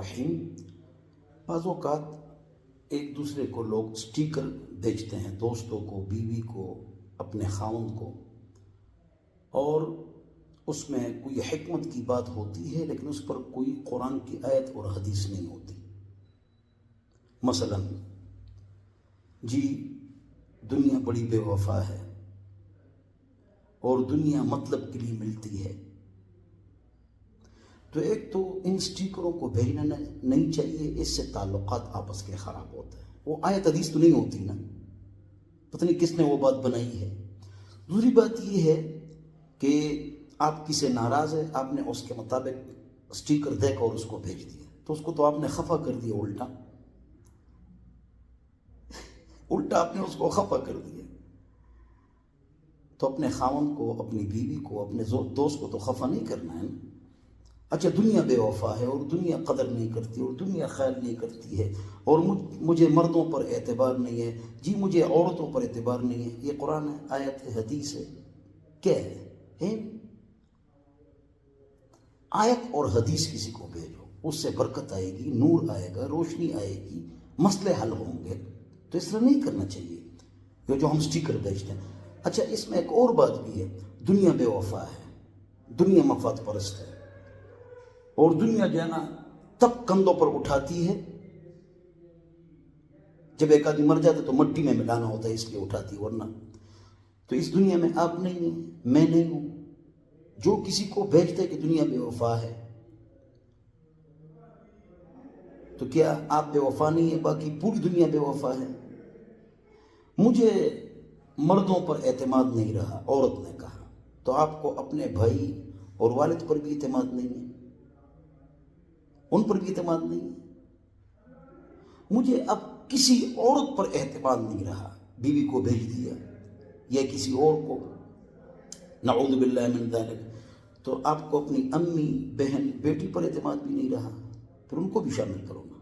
الرحیم۔ بعض اوقات ایک دوسرے کو لوگ سٹیکر بھیجتے ہیں، دوستوں کو، بیوی کو، اپنے خاوند کو، اور اس میں کوئی حکمت کی بات ہوتی ہے لیکن اس پر کوئی قرآن کی آیت اور حدیث نہیں ہوتی۔ مثلا جی دنیا بڑی بے وفا ہے اور دنیا مطلب کے لیے ملتی ہے، تو ایک تو ان سٹیکروں کو بھیجنا نہیں چاہیے، اس سے تعلقات آپس کے خراب ہوتے ہیں۔ وہ آیت حدیث تو نہیں ہوتی نا، پتہ نہیں کس نے وہ بات بنائی ہے۔ دوسری بات یہ ہے کہ آپ کسی سے ناراض ہے، آپ نے اس کے مطابق سٹیکر دے کر اس کو بھیج دیا، تو اس کو تو آپ نے خفا کر دیا، الٹا آپ نے اس کو خفا کر دیا۔ تو اپنے خاوند کو، اپنی بیوی کو، اپنے دوست کو تو خفا نہیں کرنا ہے نا۔ اچھا دنیا بے وفا ہے اور دنیا قدر نہیں کرتی اور دنیا خیال نہیں کرتی ہے اور مجھے مردوں پر اعتبار نہیں ہے، جی مجھے عورتوں پر اعتبار نہیں ہے، یہ قرآن ہے، آیت ہے، حدیث ہے، کیا ہے؟ آیت اور حدیث کسی کو بھیجو، اس سے برکت آئے گی، نور آئے گا، روشنی آئے گی، مسئلے حل ہوں گے۔ تو اس طرح نہیں کرنا چاہیے یہ جو ہم سٹیکر بھیجتے ہیں۔ اچھا اس میں ایک اور بات بھی ہے، دنیا بے وفا ہے، دنیا مفاد پرست ہے، اور دنیا جو ہے نا تب کندھوں پر اٹھاتی ہے جب ایک آدمی مر جاتا تو مٹی میں ملانا ہوتا ہے، اس لیے اٹھاتی، ورنہ تو اس دنیا میں آپ نہیں ہیں، میں نہیں ہوں۔ جو کسی کو بھیجتے کہ دنیا بے وفا ہے، تو کیا آپ بے وفا نہیں ہے؟ باقی پوری دنیا بے وفا ہے۔ مجھے مردوں پر اعتماد نہیں رہا، عورت نے کہا، تو آپ کو اپنے بھائی اور والد پر بھی اعتماد نہیں ہے، ان پر بھی اعتماد نہیں ہے۔ مجھے اب کسی عورت پر اعتماد نہیں رہا، بیوی کو بھیج دیا یا کسی اور کو، نعوذ باللہ من ذالک، تو آپ کو اپنی امی، بہن، بیٹی پر اعتماد بھی نہیں رہا، پھر ان کو بھی شامل کرو نا۔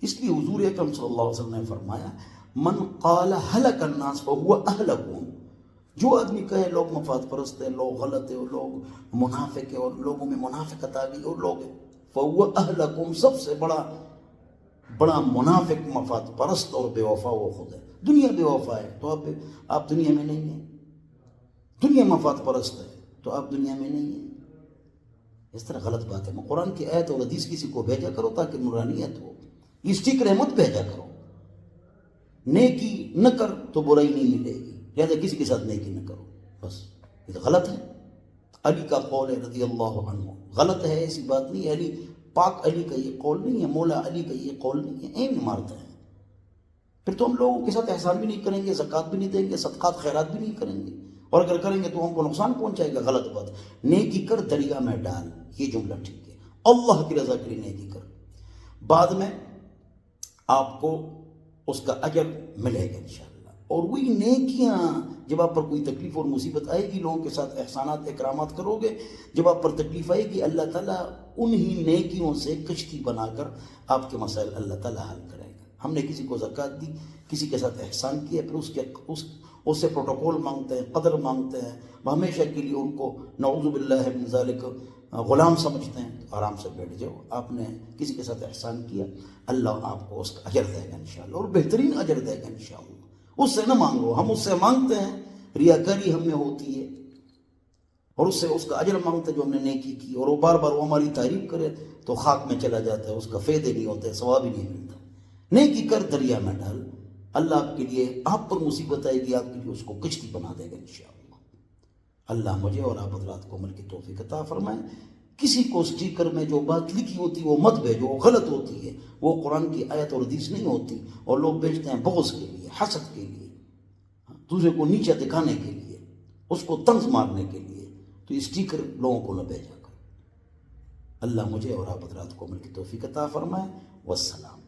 اس لیے حضور اکرم صلی اللہ علیہ وسلم نے فرمایا من قال ہلک الناس فہو اہلکم، جو آدمی کہے لوگ مفاد پرست ہیں، لوگ غلط ہیں، اور لوگ منافق ہیں اور لوگوں میں منافقت آ گئی اور لوگ فہو اہلکم، سب سے بڑا منافق، مفاد پرست اور بے وفا وہ خود ہے۔ دنیا بے وفا ہے تو آپ دنیا میں نہیں ہیں، دنیا مفاد پرست ہے تو آپ دنیا میں نہیں ہیں۔ اس طرح غلط بات ہے۔ قرآن کی آیت اور حدیث کسی کو بھیجا کرو تاکہ نورانیت ہو، یہ سٹیکر مت بھیجا کرو۔ نیکی نہ کر تو برائی نہیں ملے گی، لہذا کسی کے ساتھ نیکی نہ کرو، بس یہ تو غلط ہے۔ علی کا قول ہے رضی اللہ عنہ، غلط ہے ایسی بات نہیں ہے، علی پاک علی کا یہ قول نہیں ہے، مولا علی کا یہ قول نہیں ہے، ایم مارتا ہے۔ پھر تو ہم لوگوں کے ساتھ احسان بھی نہیں کریں گے، زکوٰۃ بھی نہیں دیں گے، صدقات خیرات بھی نہیں کریں گے، اور اگر کریں گے تو ہم کو نقصان پہنچائے گا، غلط بات۔ نیکی کر دریا میں ڈال، یہ جملہ ٹھیک ہے، اللہ کی رضا کے لیے نیکی کر، بعد میں آپ کو اس کا اجر ملے گا انشاءاللہ۔ اور وہی نیکیاں جب آپ پر کوئی تکلیف اور مصیبت آئے گی، لوگوں کے ساتھ احسانات اکرامات کرو گے، جب آپ پر تکلیف آئے گی اللہ تعالیٰ انہی نیکیوں سے کشتی بنا کر آپ کے مسائل اللہ تعالیٰ حل کرے گا۔ ہم نے کسی کو زکوٰۃ دی، کسی کے ساتھ احسان کیا، پھر اس سے پروٹوکول مانگتے ہیں، قدر مانگتے ہیں، ہمیشہ کے لیے ان کو نعوذ باللہ من ذالک غلام سمجھتے ہیں، تو آرام سے بیٹھ جاؤ۔ آپ نے کسی کے ساتھ احسان کیا، اللہ آپ کو اس کا اجر دے گا انشاءاللہ، اور بہترین اجر دے گا انشاءاللہ۔ اس سے نہ مانگو، ہم اس سے مانگتے ہیں، ریاکاری ہم میں ہوتی ہے، اور اس سے اس کا اجر مانگتے جو ہم نے نیکی کی، اور وہ بار بار وہ ہماری تعریف کرے تو خاک میں چلا جاتا ہے، اس کا فائدہ نہیں ہوتا ہے، ثواب ہی نہیں ملتا۔ نیکی کر دریا میں ڈال، اللہ آپ کے لیے، آپ پر مصیبت آئے گی آپ کے لیے اس کو کشتی بنا دے گا انشاءاللہ۔ اللہ مجھے اور آپ حضرات کو عمل کی توفیق عطا فرمائے۔ کسی کو سٹیکر میں جو بات لکھی ہوتی ہے وہ مت بھیجو، وہ غلط ہوتی ہے، وہ قرآن کی آیت اور حدیث نہیں ہوتی، اور لوگ بھیجتے ہیں بغض کے لیے، حسد کے لیے، دوسرے کو نیچا دکھانے کے لیے، اس کو طنز مارنے کے لیے۔ تو یہ سٹیکر لوگوں کو نہ بھیجا کرو۔ اللہ مجھے اور آپ حضرات کو عمل کی توفیق عطا فرمائے۔ والسلام۔